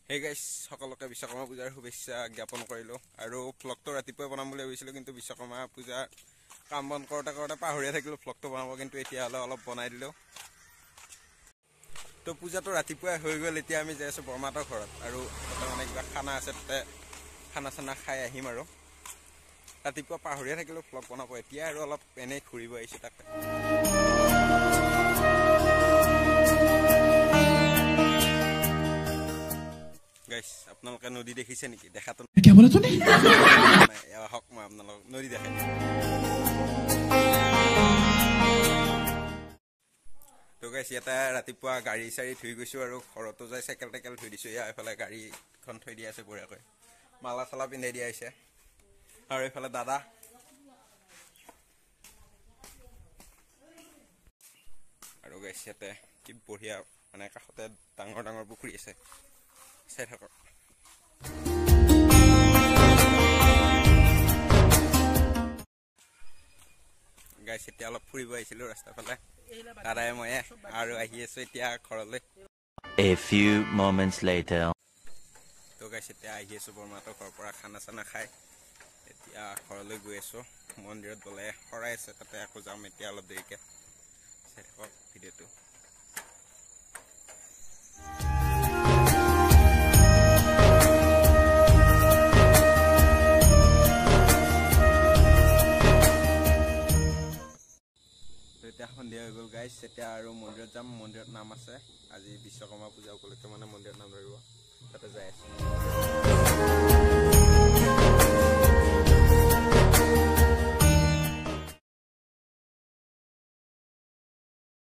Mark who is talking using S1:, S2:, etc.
S1: Hey guys, সকলোকে বিশ্বকৰ্মা পূজাৰ শুভেচ্ছা জ্ঞাপন কৰিলো আৰু ফ্লগটো ৰাতিপুৱা বনাম বুলি ভাবিছিলো কিন্তু বিশ্বকৰ্মা পূজা কাম বন কৰোতে কৰোতে পাহৰিয়া থাকিলো ফ্লগটো বনাব কিন্তু এতিয়া অলপ বনাই দিলো তো পূজাটো ৰাতিপুৱা হৈ গ'ল এতিয়া আমি যাই আছো বৰমাতৰ ঘৰত আৰু তাতে মানে কিবা খানা আছে তাতে খানা চানা খাই আহিম আৰু ৰাতিপুৱা পাহৰিয়া থাকিলো ফ্লগ বনাব এতিয়া আৰু অলপ এনে ঘুৰিব আহিছো তাতে গাইস আপোনালোকে নদী দেখিছে নেকি দেখাতো
S2: কি বলে তুমি
S1: হক মই আপোনালোক নদী দেখাই তো গাইস এটা ৰাতিপুৱা গাড়ী চাৰি ধুই গৈছো আৰু ঘৰতো যাই সাইকেল টেকেল ধুই দিছো ইয়া এফালে গাড়ীখন থৈ দিয়া আছে বঢ়িয়াকৈ মালা চালা পিন্ধাই দিয়া হৈছে আৰু এফালে দাদা আৰু গাইস ইয়াতে কি বঢ়িয়া মানে কাষতে ডাঙৰ ডাঙৰ পুখুৰী আছে চাই থাকক গাইস এতিয়া অলপ ফুৰিব আহিছিলো ৰাস্তা ফালে দাদাই মই আৰু আহি আছো এতিয়া ঘৰলৈ
S3: A few moments later
S1: তো গাইস এতিয়া আহি আছো বৰমাতৰ ঘৰৰ পৰা খানা চানা খাই এতিয়া ঘৰলৈ গৈ আছো মন্দিৰত গলে হৰাই আছে তাতে আকৌ যাম এতিয়া অলপ দেৰিকে চাই থাকক ভিডিঅ'টো এতিয়া সন্ধিয়া হৈ গ'ল গাইস এতিয়া আৰু মন্দিৰত যাম মন্দিৰত নাম আছে আজি বিশ্বকৰ্মা পূজা উপলক্ষে মানে মন্দিৰত নাম ধৰিব তাতে যাই আছো